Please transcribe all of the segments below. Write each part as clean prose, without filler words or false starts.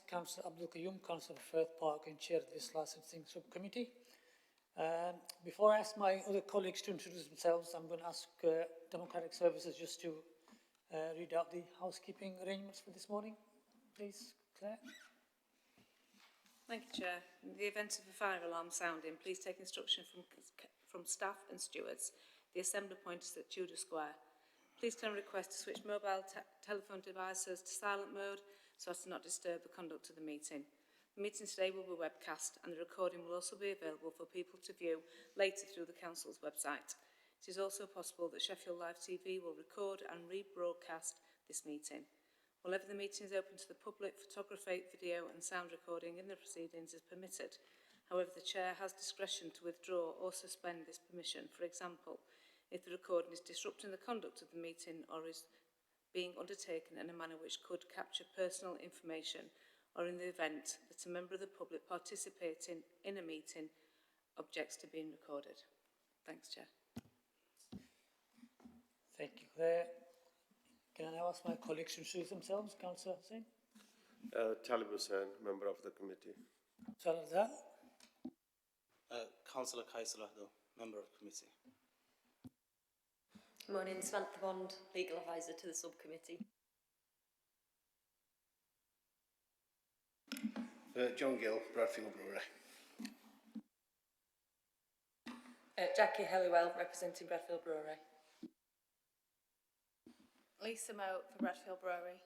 Councillor Abdul, Councillor for Firth Park and Chair of this licensing subcommittee. Before I ask my other colleagues to introduce themselves, I'm going to ask Democratic Services just to read out the housekeeping arrangements for this morning. Please, Claire. Thank you, Chair. In the event of a fire alarm sounding, please take instruction from staff and stewards. The assembly point is at Tudor Square. Please can I request to switch mobile telephone devices to silent mode so as to not disturb the conduct of the meeting. The meeting today will be webcast and the recording will also be available for people to view later through the Council's website. It is also possible that Sheffield Live TV will record and rebroadcast this meeting. Whenever the meeting is open to the public, photography, video and sound recording in the proceedings is permitted. However, the Chair has discretion to withdraw or suspend this permission. For example, if the recording is disrupting the conduct of the meeting or is being undertaken in a manner which could capture personal information, or in the event that a member of the public participating in a meeting objects to being recorded. Thanks, Chair. Thank you, Claire. Can I now ask my colleagues to introduce themselves? Councillor Hussain. Talib Hussain, member of the committee. Councillor Al-Ahdal. Councillor Qais Al-Ahdal, member of the committee. Good morning, Samantha Bond, legal advisor to the subcommittee. John Gill, Bradfield Brewery. Jackie Helliwell, representing Bradfield Brewery. Lisa Moat for Bradfield Brewery.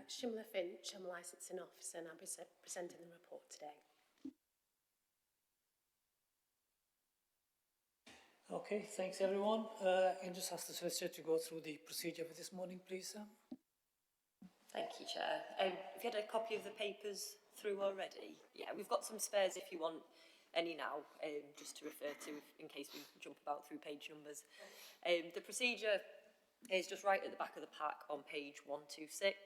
Shimla Finch, I'm a licensing officer and I'll be presenting the report today. Okay, thanks everyone. And just ask the solicitor to go through the procedure for this morning, please, Sam. Thank you, Chair. Have you had a copy of the papers through already? Yeah, we've got some spares if you want any now, just to refer to in case we jump about through page numbers. The procedure is just right at the back of the pack on page 126.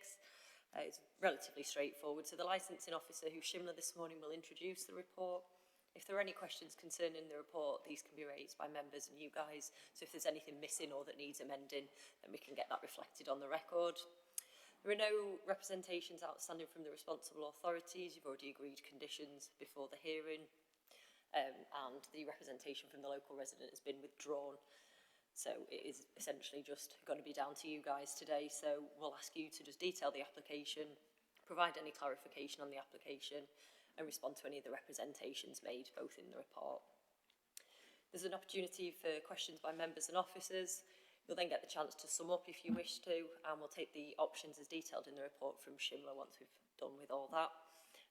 It's relatively straightforward. So the licensing officer, who's Shimla this morning, will introduce the report. If there are any questions concerning the report, these can be raised by members and you guys. So if there's anything missing or that needs amending, then we can get that reflected on the record. There are no representations outstanding from the responsible authorities. You've already agreed conditions before the hearing. And the representation from the local resident has been withdrawn. So it is essentially just going to be down to you guys today. So we'll ask you to just detail the application, provide any clarification on the application, and respond to any of the representations made, both in the report. There's an opportunity for questions by members and officers. You'll then get the chance to sum up if you wish to, and we'll take the options as detailed in the report from Shimla once we've done with all that.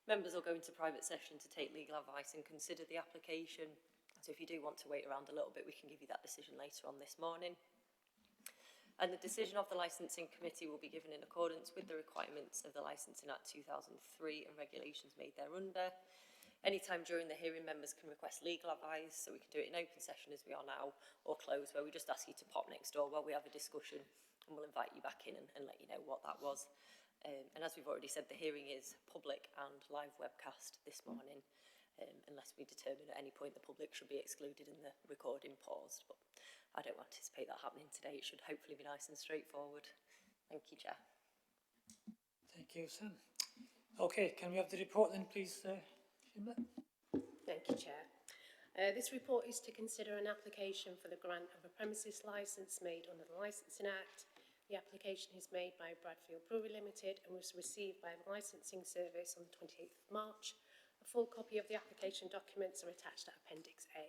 Members will go into private session to take legal advice and consider the application. So if you do want to wait around a little bit, we can give you that decision later on this morning. And the decision of the Licensing Committee will be given in accordance with the requirements of the Licensing Act 2003 and regulations made thereunder. Anytime during the hearing, members can request legal advice, so we can do it in open session as we are now, or closed, where we just ask you to pop next door while we have a discussion, and we'll invite you back in and let you know what that was. And as we've already said, the hearing is public and live webcast this morning, unless we determine at any point the public should be excluded and the recording paused. But I don't anticipate that happening today. It should hopefully be nice and straightforward. Thank you, Chair. Thank you, Sam. Okay, can we have the report then, please, Shimla? Thank you, Chair. This report is to consider an application for the grant of a premises licence made under the Licensing Act. The application is made by Bradfield Brewery Limited and was received by the Licensing Service on the 28th of March. A full copy of the application documents are attached to Appendix A.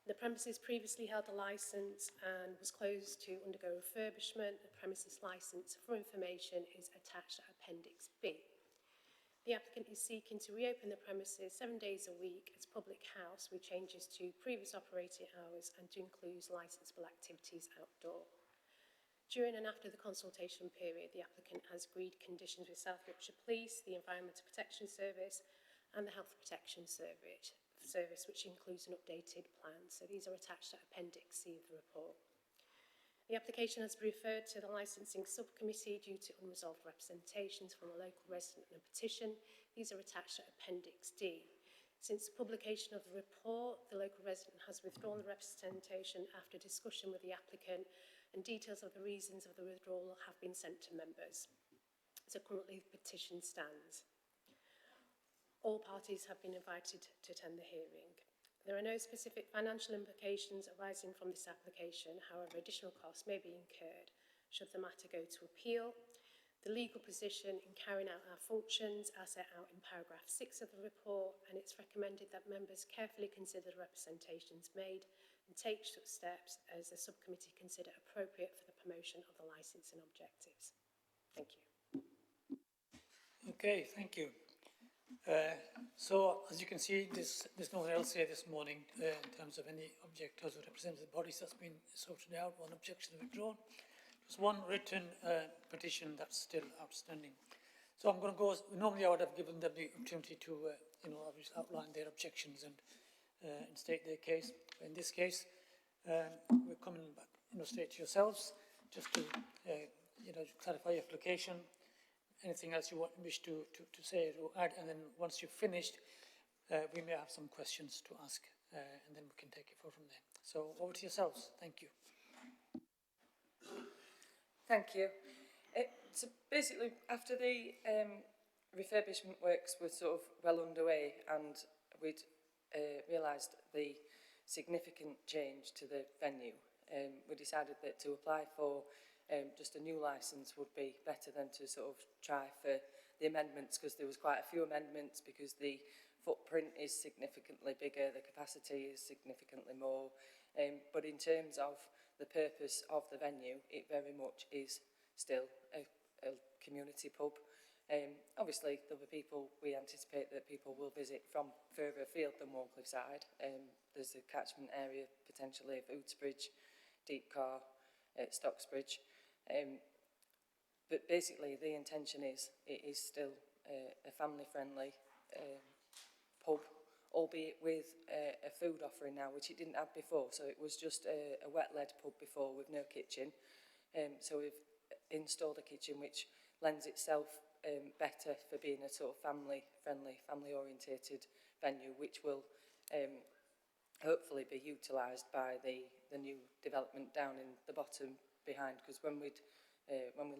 The premises previously held a licence and was closed to undergo refurbishment. The premises licence for information is attached to Appendix B. The applicant is seeking to reopen the premises 7 days a week as public house with changes to previous operating hours and to include licensable activities outdoor. During and after the consultation period, the applicant has agreed conditions with South Yorkshire Police, the Environmental Protection Service and the Health Protection Service, which includes an updated plan. So these are attached to Appendix C of the report. The application has been referred to the Licensing Subcommittee due to unresolved representations from a local resident and a petition. These are attached to Appendix D. Since the publication of the report, the local resident has withdrawn the representation after discussion with the applicant and details of the reasons of the withdrawal have been sent to members. So currently the petition stands. All parties have been invited to attend the hearing. There are no specific financial implications arising from this application, however, additional costs may be incurred should the matter go to appeal. The legal position in carrying out our functions are set out in paragraph 6 of the report, and it's recommended that members carefully consider the representations made and take such steps as the subcommittee consider appropriate for the promotion of the licence and objectives. Thank you. Okay, thank you. So, as you can see, there's no one else here this morning in terms of any objectors or representative bodies that's been sorted out, one objection withdrawn. There's one written petition that's still outstanding. So I'm going to go, normally I would have given them the opportunity to, obviously outline their objections and state their case. But in this case, we're coming back, straight to yourselves, just to, clarify your application. Anything else you wish to say or add, and then once you've finished, we may have some questions to ask, and then we can take it forward from there. So over to yourselves. Thank you. Thank you. So basically, after the refurbishment works were sort of well underway, and we'd realised the significant change to the venue, we decided that to apply for just a new licence would be better than to sort of try for the amendments, because there was quite a few amendments, because the footprint is significantly bigger, the capacity is significantly more, but in terms of the purpose of the venue, it very much is still a community pub. Obviously, there'll be people, we anticipate that people will visit from further afield than Wharncliffe side. There's a catchment area potentially of Oughtibridge, Deepcar, Stocksbridge. But basically, the intention is, it is still a family-friendly pub, albeit with a food offering now, which it didn't have before. So it was just a wet-led pub before with no kitchen. So we've installed a kitchen which lends itself better for being a sort of family-friendly, family-orientated venue, which will hopefully be utilised by the new development down in the bottom behind. Because when we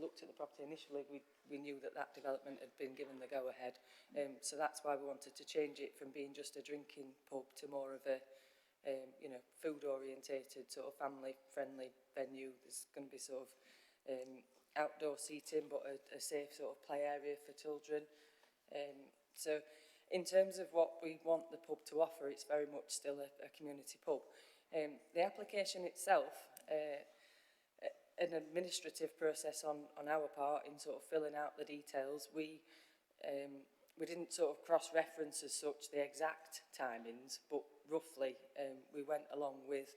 looked at the property initially, we knew that development had been given the go-ahead. So that's why we wanted to change it from being just a drinking pub to more of a food-orientated sort of family-friendly venue. There's going to be sort of outdoor seating, but a safe sort of play area for children. So in terms of what we want the pub to offer, it's very much still a community pub. The application itself, an administrative process on our part in sort of filling out the details, we didn't sort of cross-reference as such the exact timings, but roughly we went along with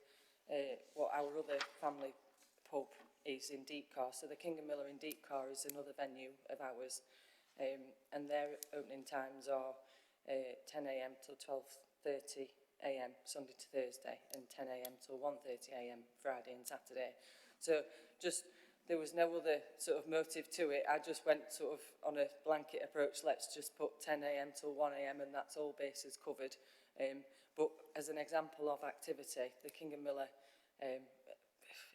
what our other family pub is in Deepcar. So the King and Miller in Deepcar is another venue of ours, and their opening times are 10 a.m. till 12:30 a.m. Sunday to Thursday, and 10 a.m. till 1:30 a.m. Friday and Saturday. So just, there was no other sort of motive to it. I just went sort of on a blanket approach. Let's just put 10 a.m. till 1 a.m. and that's all bases covered. But as an example of activity, the King and Miller,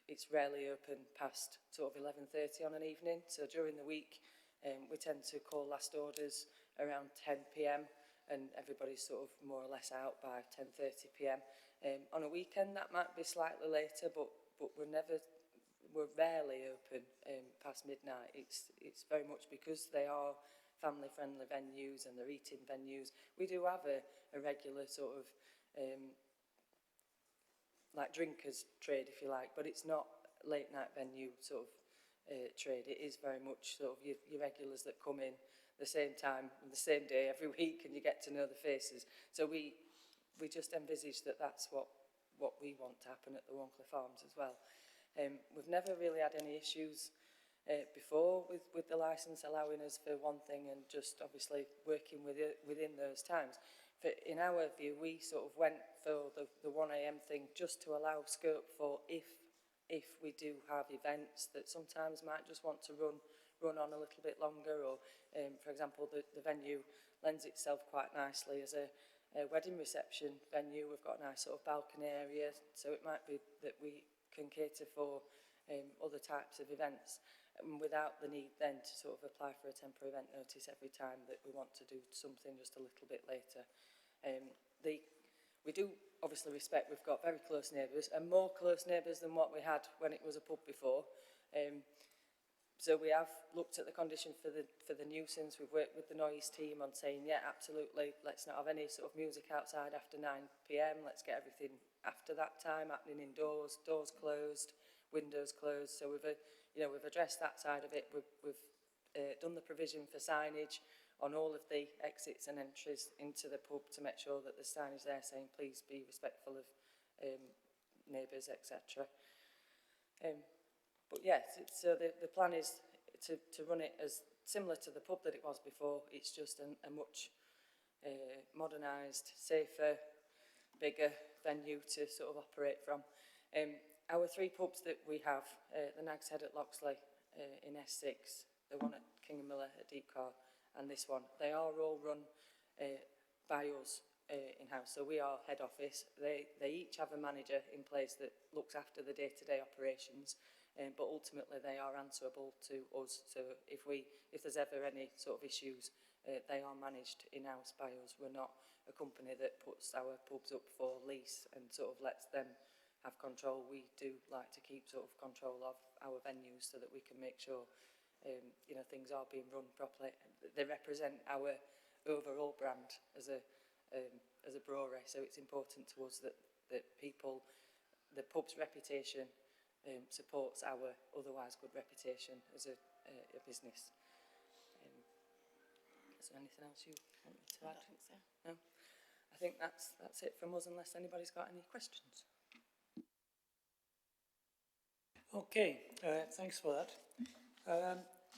it's rarely open past sort of 11:30 on an evening. So during the week, we tend to call last orders around 10 p.m. and everybody's sort of more or less out by 10:30 p.m. On a weekend, that might be slightly later, but we're rarely open past midnight. It's very much because they are family-friendly venues and they're eating venues. We do have a regular sort of like drinkers trade, if you like, but it's not late night venue sort of trade. It is very much sort of your regulars that come in the same time and the same day every week, and you get to know the faces. So we just envisage that that's what we want to happen at the Wharncliffe Arms as well. We've never really had any issues before with the licence allowing us for one thing, and just obviously working within those times. But in our view, we sort of went for the 1 a.m. thing just to allow scope for if we do have events that sometimes might just want to run on a little bit longer, or for example, the venue lends itself quite nicely as a wedding reception venue. We've got a nice sort of balcony area, so it might be that we can cater for other types of events, without the need then to sort of apply for a temporary event notice every time that we want to do something just a little bit later. We do obviously respect we've got very close neighbours, and more close neighbours than what we had when it was a pub before. So we have looked at the condition for the nuisance. We've worked with the noise team on saying, yeah, absolutely, let's not have any sort of music outside after 9 p.m. Let's get everything after that time happening indoors, doors closed, windows closed. So we've addressed that side of it. We've done the provision for signage on all of the exits and entries into the pub to make sure that the signage there saying please be respectful of neighbours, etc. But yes, so the plan is to run it as similar to the pub that it was before. It's just a much modernised, safer, bigger venue to sort of operate from. Our 3 pubs that we have, the Nag's Head at Loxley in S6, the one at King and Miller at Deepcar, and this one, they are all run by us in-house. So we are head office. They each have a manager in place that looks after the day-to-day operations. But ultimately they are answerable to us. So if there's ever any sort of issues, they are managed in-house by us. We're not a company that puts our pubs up for lease and sort of lets them have control. We do like to keep sort of control of our venues so that we can make sure things are being run properly. They represent our overall brand as a brewery, so it's important to us that people, the pub's reputation supports our otherwise good reputation as a business. Is there anything else you want me to add? I don't think so. No? I think that's it from us, unless anybody's got any questions. Okay, thanks for that.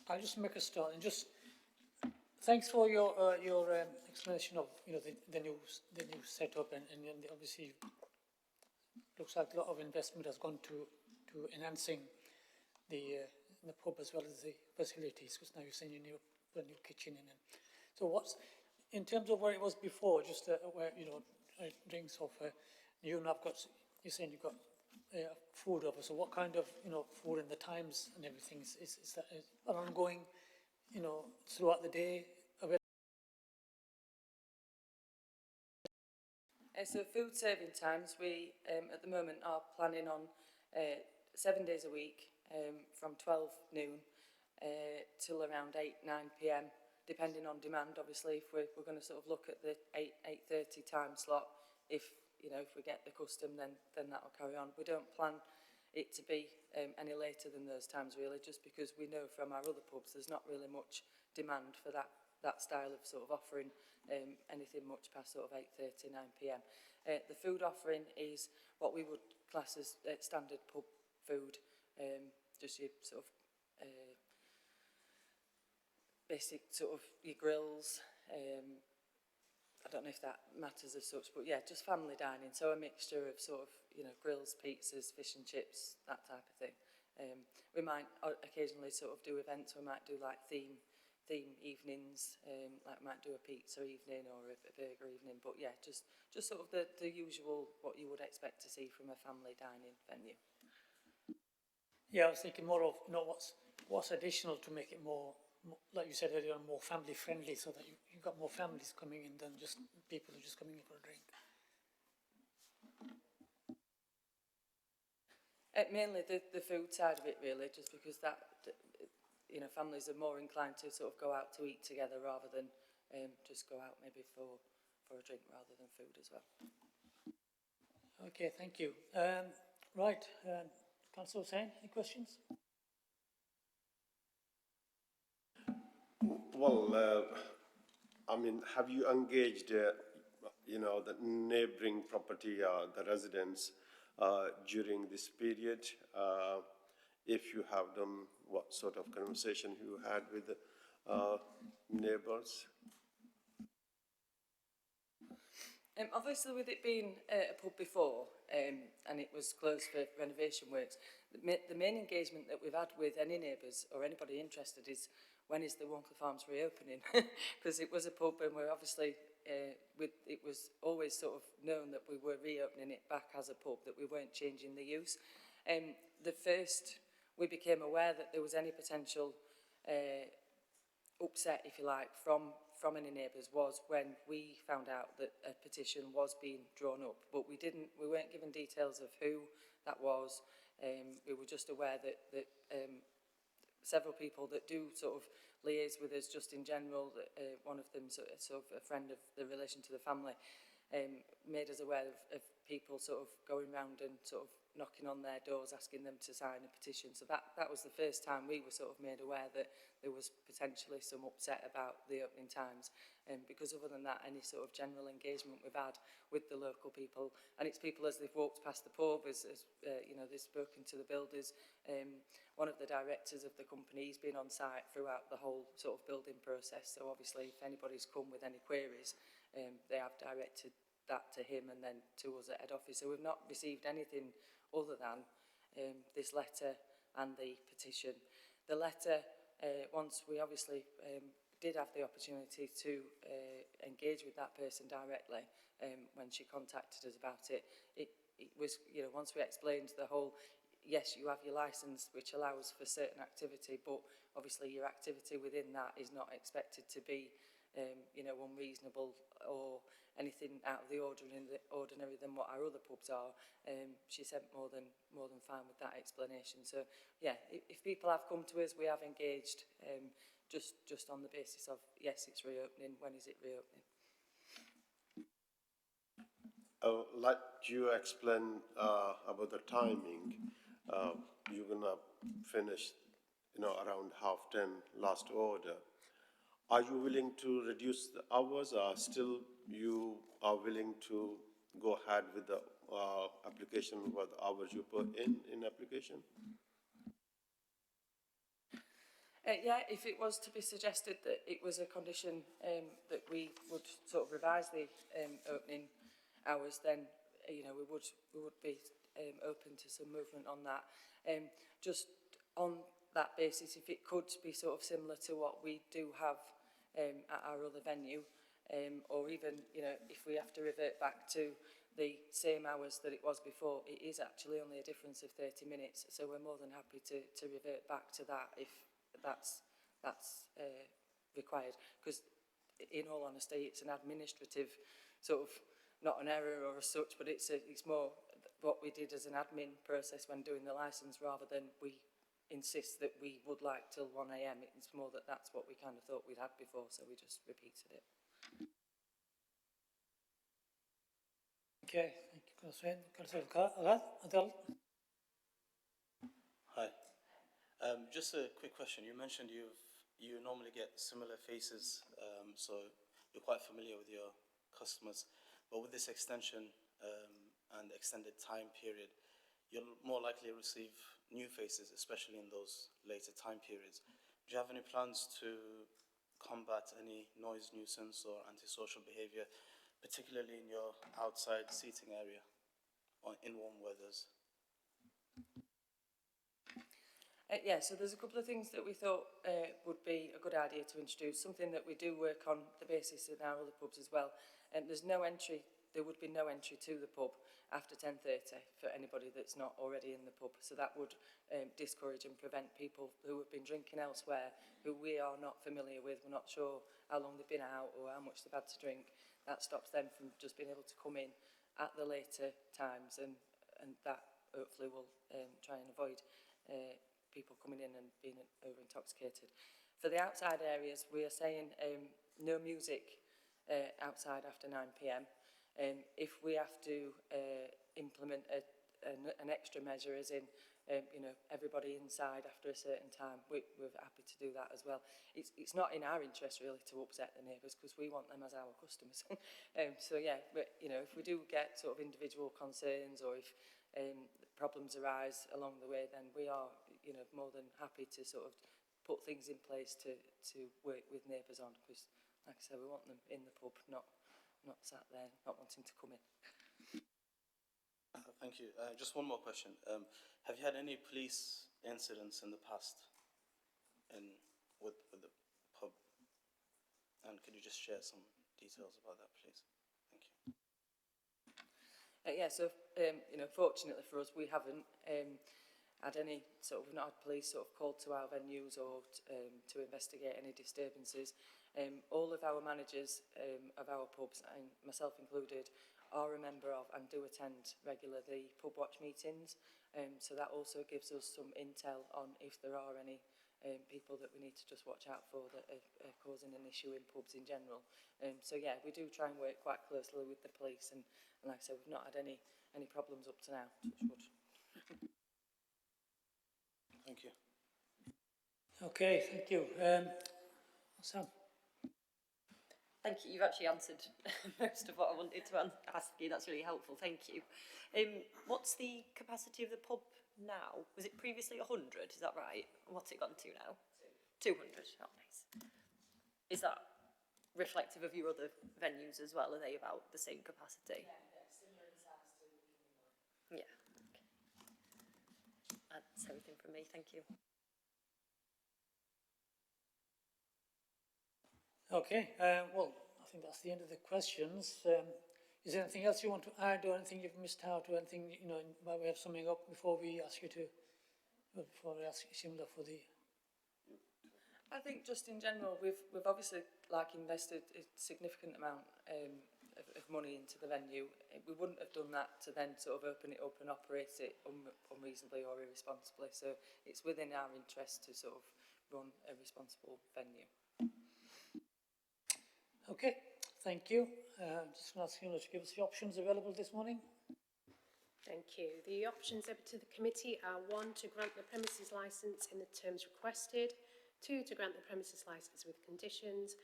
I'll just make a start and just thanks for your explanation of the new setup and obviously looks like a lot of investment has gone to enhancing the pub as well as the facilities, because now you're saying you need a new kitchen in it. So what's in terms of where it was before, just where drinks of you and I've got, you're saying you've got food over. So what kind of food and the times and everything is that ongoing throughout the day? So food serving times, we at the moment are planning on 7 days a week from 12 noon till around 8-9 p.m. depending on demand. Obviously, if we're going to sort of look at the 8:30 time slot, if we get the custom, then that will carry on. We don't plan it to be any later than those times really, just because we know from our other pubs there's not really much demand for that style of sort of offering anything much past sort of 8:30, 9 p.m. The food offering is what we would class as standard pub food, just your sort of basic sort of your grills. I don't know if that matters as such, but yeah, just family dining. So a mixture of sort of grills, pizzas, fish and chips, that type of thing. We might occasionally sort of do events. We might do like theme evenings, like we might do a pizza evening or a burger evening. But yeah, just sort of the usual what you would expect to see from a family dining venue. Yeah, I was thinking more of what's additional to make it more, like you said earlier, more family friendly, so that you've got more families coming in than just people who are just coming in for a drink. Mainly the food side of it really, just because that families are more inclined to sort of go out to eat together rather than just go out maybe for a drink rather than food as well. Okay, thank you. Right, Councillor Hussain, any questions? Well, I mean, have you engaged, the neighbouring property, the residents, during this period? If you have done, what sort of conversation you had with the neighbours? Obviously, with it being a pub before and it was closed for renovation works, the main engagement that we've had with any neighbours or anybody interested is when is the Wharncliffe Arms reopening? Because it was a pub and we're obviously, it was always sort of known that we were reopening it back as a pub, that we weren't changing the use. The first we became aware that there was any potential upset, if you like, from any neighbours was when we found out that a petition was being drawn up. But we weren't given details of who that was. We were just aware that several people that do sort of liaise with us just in general, one of them sort of a friend of the relation to the family, made us aware of people sort of going round and sort of knocking on their doors asking them to sign a petition. So that was the first time we were sort of made aware that there was potentially some upset about the opening times. Because other than that, any sort of general engagement we've had with the local people, and it's people as they've walked past the pub, as you know, they've spoken to the builders. One of the directors of the company, he's been on site throughout the whole sort of building process. So obviously, if anybody's come with any queries, they have directed that to him and then to us at head office. So we've not received anything other than this letter and the petition. The letter, once we obviously did have the opportunity to engage with that person directly when she contacted us about it, it was, you know, once we explained the whole, yes, you have your licence which allows for certain activity, but obviously your activity within that is not expected to be you know, unreasonable or anything out of the ordinary than what our other pubs are. She said more than fine with that explanation. So yeah, if people have come to us, we have engaged just on the basis of, yes, it's reopening, when is it reopening? Like you explain about the timing, you're gonna finish, you know, around 10:30 last order. Are you willing to reduce the hours, or still you are willing to go ahead with the application for the hours you put in application? Yeah, if it was to be suggested that it was a condition that we would sort of revise the opening hours, then you know, we would be open to some movement on that. Just on that basis, if it could be sort of similar to what we do have at our other venue, or even, you know, if we have to revert back to the same hours that it was before, it is actually only a difference of 30 minutes. So we're more than happy to revert back to that if that's required. Because in all honesty, it's an administrative sort of, not an error or as such, but it's more what we did as an admin process when doing the licence, rather than we insist that we would like till 1 AM. It's more that that's what we kind of thought we'd had before, so we just repeated it. Okay, thank you, Councillor. Councillor Abdul. Hi. Just a quick question. You mentioned you normally get similar faces, so you're quite familiar with your customers. But with this extension and extended time period, you'll more likely receive new faces, especially in those later time periods. Do you have any plans to combat any noise nuisance or antisocial behaviour, particularly in your outside seating area or in warm weathers? Yeah, so there's a couple of things that we thought would be a good idea to introduce, something that we do work on the basis in our other pubs as well. There's no entry, there would be no entry to the pub after 10:30 for anybody that's not already in the pub. So that would discourage and prevent people who have been drinking elsewhere, who we are not familiar with, we're not sure how long they've been out or how much they've had to drink. That stops them from just being able to come in at the later times, and that hopefully will try and avoid people coming in and being over-intoxicated. For the outside areas, we are saying no music outside after 9 PM. If we have to implement an extra measure, as in you know, everybody inside after a certain time, we're happy to do that as well. It's not in our interest really to upset the neighbours, because we want them as our customers. So yeah, but you know, if we do get sort of individual concerns, or if problems arise along the way, then we are, you know, more than happy to sort of put things in place to work with neighbours on, because like I said, we want them in the pub, not sat there not wanting to come in. Thank you. Just one more question. Have you had any police incidents in the past with the pub? And could you just share some details about that, please? Thank you. Yeah, so you know, fortunately for us, we haven't. had any sort of, we've not had police sort of called to our venues or to investigate any disturbances. All of our managers of our pubs, and myself included, are a member of and do attend regularly pub watch meetings. So that also gives us some intel on if there are any people that we need to just watch out for that are causing an issue in pubs in general. So yeah, we do try and work quite closely with the police, and like I said, we've not had any problems up to now. Touch wood. Thank you. Okay, thank you. Sam? Thank you. You've actually answered most of what I wanted to ask you. That's really helpful. Thank you. What's the capacity of the pub now? Was it previously 100? Is that right? What's it gone to now? 200. Oh, nice. Is that reflective of your other venues as well? Are they about the same capacity? Yeah, similar in size to the Yeah. Okay. That's everything from me. Thank you. Okay, well, I think that's the end of the questions. Is there anything else you want to add, or anything you've missed out, or anything, you know, by way of summing up before we ask you to, before we ask Shimla for the... I think just in general, we've obviously like invested a significant amount of money into the venue. We wouldn't have done that to then sort of open it up and operate it unreasonably or irresponsibly. So it's within our interest to sort of run a responsible venue. Okay, thank you. Just going to ask you to give us the options available this morning. Thank you. The options open to the committee are 1, to grant the premises licence in the terms requested, 2, to grant the premises licence with conditions,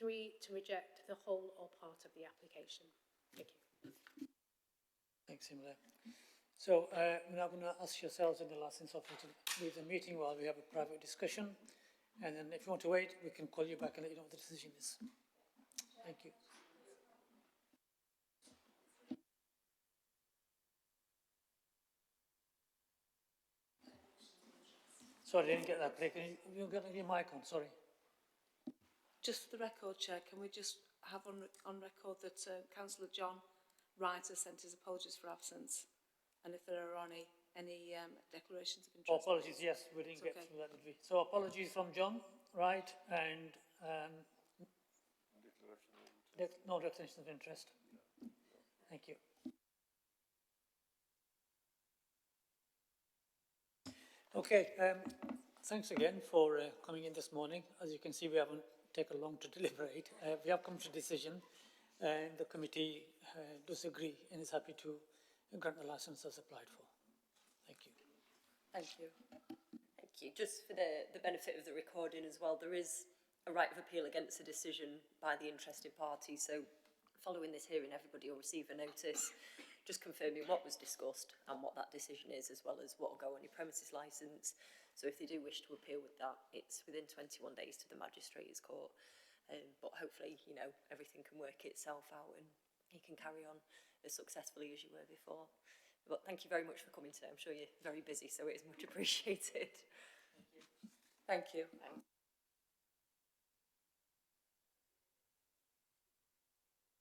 3, to reject the whole or part of the application. Thank you. Thanks, Shimla. So we're now going to ask yourselves and the licence officer to leave the meeting while we have a private discussion. And then if you want to wait, we can call you back and let you know what the decision is. Thank you. Sorry, I didn't get that. Can you get your mic on? Sorry. Just for the record, Chair, can we just have on record that Councillor John Wright has sent his apologies for absence, and if there are any declarations of interest. Oh, apologies, yes, we didn't get through that, did we? So apologies from John Wright and no declaration of interest. Thank you. Okay, thanks again for coming in this morning. As you can see, we haven't taken long to deliberate. We have come to a decision, and the committee does agree and is happy to grant the licence as applied for. Thank you. Thank you. Thank you. Just for the benefit of the recording as well, there is a right of appeal against a decision by the interested party. So following this hearing, everybody will receive a notice just confirming what was discussed and what that decision is, as well as what will go on your premises licence. So if they do wish to appeal with that, it's within 21 days to the magistrate's court. But hopefully, you know, everything can work itself out and you can carry on as successfully as you were before. But thank you very much for coming today. I'm sure you're very busy, so it is much appreciated. Thank you. Thank you.